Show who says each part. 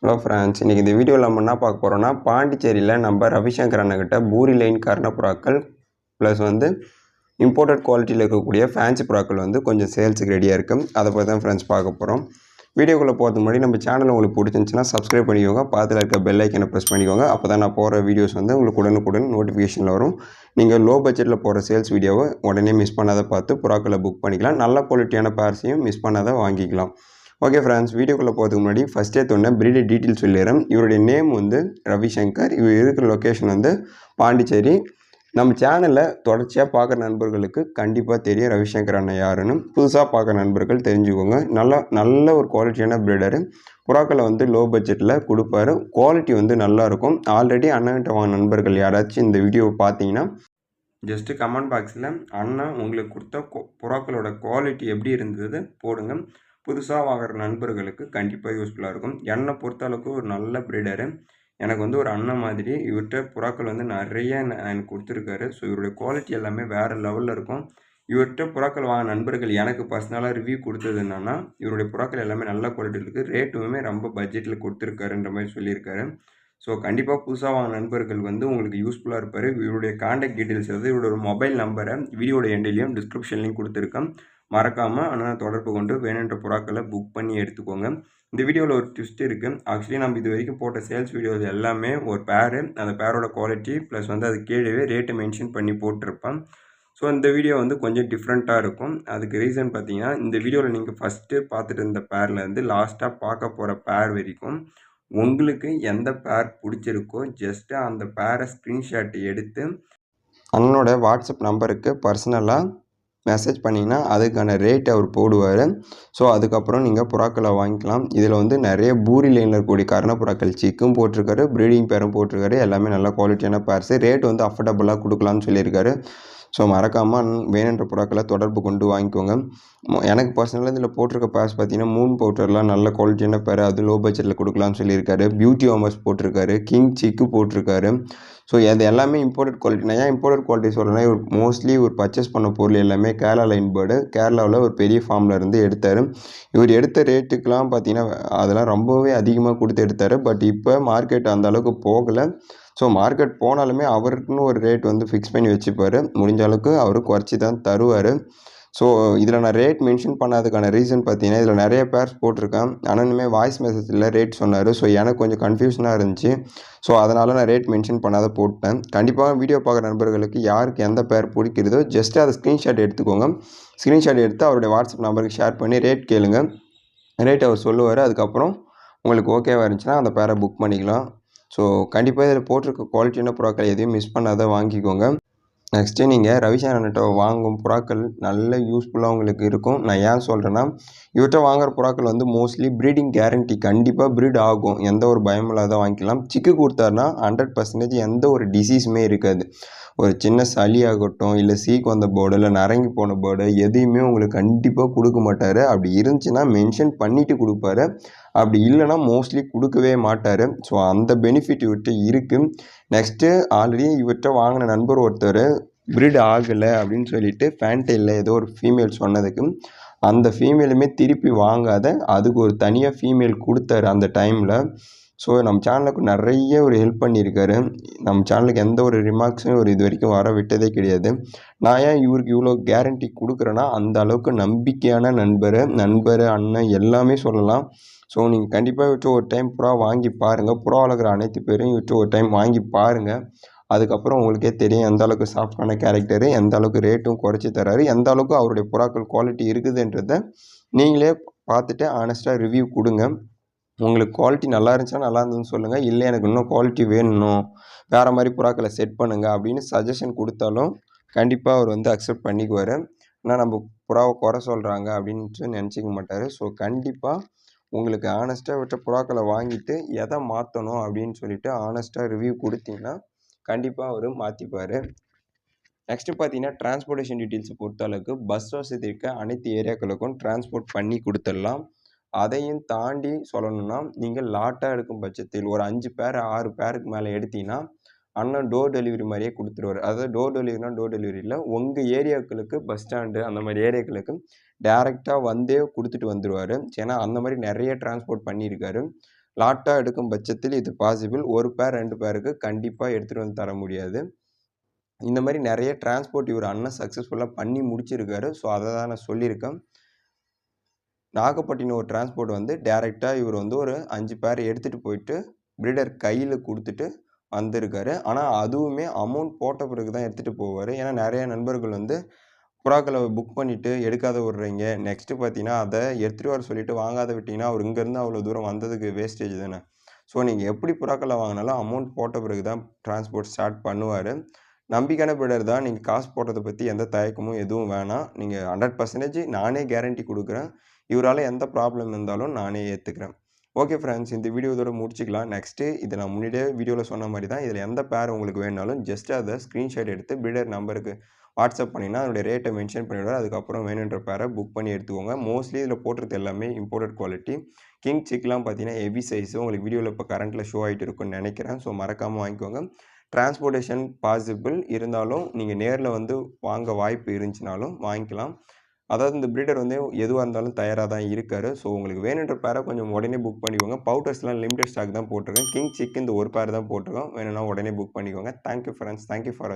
Speaker 1: Hello friends, இன்றைக்கி இந்த வீடியோவில் நம்ம என்ன பார்க்க போகிறோம்னா, பாண்டிச்சேரியில் நம்ம ரவிசங்கர் அண்ணக்கிட்ட பூரி லைன் கர்ண புறாக்கள் ப்ளஸ் இம்போர்ட்டட் குவாலிட்டியில் இருக்கக்கூடிய ஃபேன்சி புறாக்கள் கொஞ்சம் சேல்ஸுக்கு ரெடியாக இருக்குது. அதை பற்றி தான் ஃப்ரெண்ட்ஸ் பார்க்க போகிறோம். வீடியோக்குள்ளே போகிறதுக்கு முன்னாடி நம்ம சேனல் உங்களுக்கு பிடிச்சிருந்துச்சுன்னா சப்ஸ்கிரைப் பண்ணிக்கோங்க, பக்கத்தில் இருக்க பெல் ஐக்கனை ப்ரெஸ் பண்ணிக்கோங்க. அப்போ தான் நான் போகிற வீடியோஸ் உங்களுக்கு உடனுக்குடன் நோட்டிஃபிகேஷனில் வரும். நீங்கள் லோ பட்ஜெட்டில் போகிற சேல்ஸ் வீடியோவை உடனே மிஸ் பண்ணாத பார்த்து புறாக்களை புக் பண்ணிக்கலாம். நல்ல குவாலிட்டியான பேர்ஸையும் மிஸ் பண்ணாத வாங்கிக்கலாம். ஓகே ஃப்ரெண்ட்ஸ், வீடியோக்குள்ளே போகிறதுக்கு முன்னாடி ஃபஸ்ட்டே தோணுன பிரீடு டீட்டெயில் சொல்லிடுறேன். இவருடைய நேம் ரவிசங்கர். இவர் இருக்கிற லொக்கேஷன் பாண்டிச்சேரி. நம்ம சேனலில் தொடர்ச்சியாக பார்க்குற நண்பர்களுக்கு கண்டிப்பாக தெரியும் ரவிசங்கர் அண்ணன் யாருன்னு. புதுசாக பார்க்குற நண்பர்கள் தெரிஞ்சுக்கோங்க. நல்ல ஒரு குவாலிட்டியான பிரீடரு. புறாக்களை லோ பட்ஜெட்டில் கொடுப்பாரு. குவாலிட்டி நல்லாயிருக்கும். ஆல்ரெடி அண்ணன்கிட்ட வாங்க நண்பர்கள் யாராச்சும் இந்த வீடியோவை பார்த்தீங்கன்னா ஜஸ்ட்டு கமெண்ட் பாக்ஸில் அண்ணன் உங்களுக்கு கொடுத்த புறாக்களோட குவாலிட்டி எப்படி இருந்தது போடுங்க. புதுசாக வாங்குகிற நண்பர்களுக்கு கண்டிப்பாக யூஸ்ஃபுல்லாக இருக்கும். என்னை பொறுத்தளவுக்கு ஒரு நல்ல ப்ரீடரு. எனக்கு ஒரு அண்ணன் மாதிரி. இவர்கிட்ட புறாக்கள் நிறைய எனக்கு கொடுத்துருக்காரு. ஸோ இவருடைய குவாலிட்டி எல்லாமே வேறு லெவலில் இருக்கும். இவர்கிட்ட புறாக்கள் வாங்க நண்பர்கள் எனக்கு பர்சனலாக ரிவ்யூ கொடுத்தது என்னென்னா, இவருடைய புறாக்கள் எல்லாமே நல்ல குவாலிட்டி இருக்குது, ரேட்டுமே ரொம்ப பட்ஜெட்டில் கொடுத்துருக்காருன்ற மாதிரி சொல்லியிருக்காரு. ஸோ கண்டிப்பாக புதுசாக வாங்க நண்பர்கள் உங்களுக்கு யூஸ்ஃபுல்லாக இருப்பார். இவருடைய கான்டாக்ட் டீட்டெயில்ஸ் இவரோட மொபைல் நம்பரை வீடியோட எண்ட்லேயும் டிஸ்கிரிப்ஷன்லையும் கொடுத்துருக்கேன். மறக்காமல் அண்ணனை தொடர்பு கொண்டு வேணுன்ற புறாக்களை புக் பண்ணி எடுத்துக்கோங்க. இந்த வீடியோவில் ஒரு ட்விஸ்ட் இருக்குது. ஆக்சுவலி நம்ம இது வரைக்கும் போட்ட சேல்ஸ் வீடியோஸ் எல்லாமே ஒரு பேரு, அந்த பேரோட குவாலிட்டி ப்ளஸ் அது கீழே ரேட்டு மென்ஷன் பண்ணி போட்டிருப்பேன். ஸோ இந்த வீடியோ கொஞ்சம் டிஃப்ரெண்ட்டாக இருக்கும். அதுக்கு ரீசன் பார்த்தீங்கன்னா, இந்த வீடியோவில் நீங்கள் ஃபஸ்ட்டு பார்த்துட்டு இருந்த பேர்லேருந்து லாஸ்ட்டாக பார்க்க போகிற பேர் வரைக்கும் உங்களுக்கு எந்த பேர் பிடிச்சிருக்கோ ஜஸ்ட்டு அந்த பேரை ஸ்க்ரீன்ஷாட் எடுத்து அண்ணனோட வாட்ஸ்அப் நம்பருக்கு பர்சனலாக மெசேஜ் பண்ணிங்கன்னா அதுக்கான ரேட் அவர் போடுவார். ஸோ அதுக்கப்புறம் நீங்கள் புறாக்களை வாங்கிக்கலாம். இதில் நிறைய பூரி லைனில் இருக்கக்கூடிய கர்ண புறாக்கள் சிக்கும் போட்டிருக்காரு, ப்ரீடிங் பேரும் போட்டிருக்காரு. எல்லாமே நல்ல குவாலிட்டியான பேர்ஸு. ரேட் அஃபோர்டபுளாக கொடுக்கலான்னு சொல்லியிருக்காரு. ஸோ மறக்காமல் வேணுன்ற புறாக்களை தொடர்பு கொண்டு வாங்கிக்கோங்க. எனக்கு பர்சனலாக இதில் போட்டிருக்க பேர்ஸ் பார்த்தீங்கன்னா, மூன் பவுடர்லாம் நல்ல குவாலிட்டியான பேர், அது லோ பட்ஜெட்டில் கொடுக்கலான்னு சொல்லியிருக்காரு. பியூட்டி ஹோமர்ஸ் போட்டிருக்காரு, கிங் சிக்கு போட்டிருக்காரு. ஸோ அது எல்லாமே இம்போர்ட்டட் குவாலிட்டி. நான் ஏன் இம்போர்ட்டட் குவாலிட்டி சொல்கிறேன்னா, இவர் மோஸ்ட்லி ஒரு பர்ச்சேஸ் பண்ண பொருள் எல்லாமே கேரளா லைன் பேர்டு. கேரளாவில் ஒரு பெரிய ஃபார்மில் இருந்து எடுத்தார். இவர் எடுத்த ரேட்டுக்கெலாம் பார்த்தீங்கன்னா அதெல்லாம் ரொம்பவே அதிகமாக கொடுத்து எடுத்தார். பட் இப்போ மார்க்கெட் அந்த அளவுக்கு போகலை. ஸோ மார்க்கெட் போனாலுமே அவருக்குன்னு ஒரு ரேட் ஃபிக்ஸ் பண்ணி வச்சுப்பார். முடிஞ்ச அளவுக்கு அவர் குறைச்சி தான் தருவார். ஸோ இதில் நான் ரேட் மென்ஷன் பண்ணதுக்கான ரீசன் பார்த்தீங்கன்னா, இதில் நிறைய பேர்ஸ் போட்டிருக்கேன். அண்ணனுமே வாய்ஸ் மெசேஜில் ரேட் சொன்னார். ஸோ எனக்கு கொஞ்சம் கன்ஃபியூஷனாக இருந்துச்சு. ஸோ அதனால் நான் ரேட் மென்ஷன் பண்ணாத போட்டேன். கண்டிப்பாக வீடியோ பார்க்குற நண்பர்களுக்கு யாருக்கு எந்த பேர் பிடிக்கிறதோ ஜஸ்ட்டு அதை ஸ்க்ரீன்ஷாட் எடுத்துக்கோங்க. ஸ்க்ரீன்ஷாட் எடுத்து அவருடைய வாட்ஸ்அப் நம்பருக்கு ஷேர் பண்ணி ரேட் கேளுங்க. ரேட் அவர் சொல்லுவார். அதுக்கப்புறம் உங்களுக்கு ஓகேவாக இருந்துச்சுன்னா அந்த பேரை புக் பண்ணிக்கலாம். ஸோ கண்டிப்பாக இதில் போட்டிருக்க குவாலிட்டியான புறாக்கள் எதையும் மிஸ் பண்ணாத வாங்கிக்கோங்க. நெக்ஸ்ட்டு நீங்கள் ரவிசங்கர்கிட்ட வாங்கும் புறாக்கள் நல்ல யூஸ்ஃபுல்லாக உங்களுக்கு இருக்கும். நான் ஏன் சொல்கிறேன்னா, இவர்கிட்ட வாங்குகிற புறாக்கள் மோஸ்ட்லி ப்ரீடிங் கேரண்டி கண்டிப்பாக ப்ரீட் ஆகும். எந்த ஒரு பயமும் இல்லாத வாங்கிக்கலாம். சிக்கு கொடுத்தாருன்னா 100% எந்த ஒரு டிசீஸுமே இருக்காது. ஒரு சின்ன சளி ஆகட்டும், இல்லை சீக்கு வந்த பேர்டு, இல்லை நரங்கி போன பேர்டு எதையுமே உங்களுக்கு கண்டிப்பாக கொடுக்க மாட்டார். அப்படி இருந்துச்சுன்னா மென்ஷன் பண்ணிவிட்டு கொடுப்பாரு. அப்படி இல்லைனா மோஸ்ட்லி கொடுக்கவே மாட்டார். ஸோ அந்த பெனிஃபிட் இவர்கிட்ட இருக்குது. நெக்ஸ்ட்டு ஆல்ரெடி இவர்கிட்ட வாங்கின நண்பர் ஒருத்தர் ப்ரீட் ஆகலை அப்படின்னு சொல்லிட்டு ஃபேன்டைலில் ஏதோ ஒரு ஃபீமேல் சொன்னதுக்கு அந்த ஃபீமேலுமே திருப்பி வாங்காத அதுக்கு ஒரு தனியாக ஃபீமேல் கொடுத்தாரு அந்த டைமில். ஸோ நம்ம சேனலுக்கு நிறைய ஒரு ஹெல்ப் பண்ணியிருக்காரு. நம்ம சேனலுக்கு எந்த ஒரு ரிமார்க்ஸும் ஒரு இது வரைக்கும் வர விட்டதே கிடையாது. நான் ஏன் இவருக்கு இவ்வளோ கேரண்டி கொடுக்குறேன்னா, அந்த அளவுக்கு நம்பிக்கையான நண்பர், அண்ணன் எல்லாமே சொல்லலாம். ஸோ நீங்கள் கண்டிப்பாக இவர்கிட்ட ஒரு டைம் புறா வாங்கி பாருங்கள். புறா வளர்க்குற அனைத்து பேரும் இவர்கிட்ட ஒரு டைம் வாங்கி பாருங்கள். அதுக்கப்புறம் உங்களுக்கே தெரியும் எந்த அளவுக்கு சாஃப்டான கேரக்டரு, எந்த அளவுக்கு ரேட்டும் குறைச்சி தராரு, எந்த அளவுக்கு அவருடைய புறாக்கள் குவாலிட்டி இருக்குதுன்றதை நீங்களே பார்த்துட்டு ஆனஸ்ட்டாக ரிவ்யூ கொடுங்க. உங்களுக்கு குவாலிட்டி நல்லா இருந்துச்சுன்னா நல்லா இருந்ததுன்னு சொல்லுங்கள். இல்லை எனக்கு இன்னும் குவாலிட்டி வேணும், வேறு மாதிரி புறாக்களை செட் பண்ணுங்கள் அப்படின்னு சஜஷன் கொடுத்தாலும் கண்டிப்பாக அவர் அக்செப்ட் பண்ணிக்குவார். ஆனால் நம்ம புறாவை குறை சொல்கிறாங்க அப்படின்ட்டு நினச்சிக்க மாட்டார். ஸோ கண்டிப்பாக உங்களுக்கு ஆனஸ்ட்டாக விட்ட புறாக்களை வாங்கிட்டு எதை மாற்றணும் அப்படின்னு சொல்லிட்டு ஆனஸ்ட்டாக ரிவ்யூ கொடுத்தீங்கன்னா கண்டிப்பாக அவர் மாற்றிப்பார். நெக்ஸ்ட்டு பார்த்தீங்கன்னா, டிரான்ஸ்போர்ட்டேஷன் டீட்டெயில்ஸை பொறுத்தளவுக்கு பஸ் வசதி இருக்க அனைத்து ஏரியாக்களுக்கும் டிரான்ஸ்போர்ட் பண்ணி கொடுத்துடலாம். அதையும் தாண்டி சொல்லணும்னா, நீங்கள் லாட்டாக எடுக்கும் பட்சத்தில் ஒரு 5 பேர் 6 பேருக்கு மேலே எடுத்தீங்கன்னா, அண்ணன் டோர் டெலிவரி மாதிரியே கொடுத்துருவாரு. அதாவது டோர் டெலிவரினா டோர் டெலிவரி இல்லை, உங்கள் ஏரியாக்களுக்கு பஸ் ஸ்டாண்டு அந்த மாதிரி ஏரியாக்களுக்கு டேரெக்டாக வந்தே கொடுத்துட்டு வந்துடுவார். ஏன்னா அந்த மாதிரி நிறைய டிரான்ஸ்போர்ட் பண்ணியிருக்காரு. லாட்டாக எடுக்கும் பட்சத்தில் இது பாசிபிள். 1 பேர் 2 பேருக்கு கண்டிப்பாக எடுத்துகிட்டு வந்து தர முடியாது. இந்த மாதிரி நிறைய டிரான்ஸ்போர்ட் இவர் அண்ணன் சக்ஸஸ்ஃபுல்லாக பண்ணி முடிச்சிருக்காரு. ஸோ அதை தான் நான் சொல்லியிருக்கேன். நாகப்பட்டினம் ஒரு டிரான்ஸ்போர்ட் வந்து டைரெக்டாக இவர் வந்து ஒரு 5 பேர் எடுத்துகிட்டு போயிட்டு பிரீடர் கையில் கொடுத்துட்டு வந்திருக்காரு. ஆனால் அதுவுமே அமௌண்ட் போட்ட பிறகு தான் எடுத்துகிட்டு போவார். ஏன்னா நிறைய நண்பர்கள் வந்து புறாக்களை புக் பண்ணிவிட்டு எடுக்காத விட்றீங்க. நெக்ஸ்ட்டு பார்த்தீங்கன்னா அதை எடுத்துகிட்டு வர சொல்லிவிட்டு வாங்காத விட்டிங்கன்னா அவர் இங்கேருந்து அவ்வளோ தூரம் வந்ததுக்கு வேஸ்டேஜ் தானே. ஸோ நீங்கள் எப்படி புறாக்களை வாங்கினாலும் அமௌண்ட் போட்ட பிறகு தான் டிரான்ஸ்போர்ட் ஸ்டார்ட் பண்ணுவார். நம்பிக்கையான பிரீடர் தான். நீங்கள் காசு போட்டதை பற்றி எந்த தயக்கமும் எதுவும் வேணாம். நீங்கள் 100% நானே கேரண்டி கொடுக்குறேன். இவரால் எந்த ப்ராப்ளம் இருந்தாலும் நானே ஏற்றுக்கிறேன். ஓகே ஃப்ரெண்ட்ஸ், இந்த வீடியோ இதோட முடிச்சுக்கலாம். நெக்ஸ்ட்டு இதை நான் முன்னாடியே வீடியோவில் சொன்ன மாதிரி தான். இதில் எந்த பேர் உங்களுக்கு வேணாலும் ஜஸ்ட் அதை ஸ்க்ரீன்ஷாட் எடுத்து பிரீடர் நம்பருக்கு வாட்ஸ்அப் பண்ணிங்கன்னா அதோடைய ரேட்டை மென்ஷன் பண்ணிவிடுவார். அதுக்கப்புறம் வேணுன்ற பேரை புக் பண்ணி எடுத்துக்கோங்க. மோஸ்ட்லி இதில் போட்டிருக்கிறது எல்லாமே இம்போர்ட்டட் குவாலிட்டி. கிங் சிக்லாம் பார்த்தீங்கன்னா ஹெவி சைஸு. உங்களுக்கு வீடியோவில் இப்போ கரண்ட்டில் ஷோ ஆகிட்டு இருக்குன்னு நினைக்கிறேன். ஸோ மறக்காமல் வாங்கிக்கோங்க. டிரான்ஸ்போர்ட்டேஷன் பாசிபிள் இருந்தாலும் நீங்கள் நேரில் வந்து வாங்க வாய்ப்பு இருந்துச்சுனாலும் வாங்கிக்கலாம். அதாவது இந்த பிரீடர் வந்து எதுவாக இருந்தாலும் தயாராக தான் இருக்கார். ஸோ உங்களுக்கு வேணுன்ற பேரை கொஞ்சம் உடனே புக் பண்ணிக்கோங்க. பவுடர்ஸ்லாம் லிமிடெட் ஸ்டாக் தான் போட்டிருக்கேன். கிங் சிக் இந்த ஒரு பேர் தான் போட்டிருக்கோம். வேணும்னா உடனே புக் பண்ணிக்கோங்க. Thank you friends. Thank you for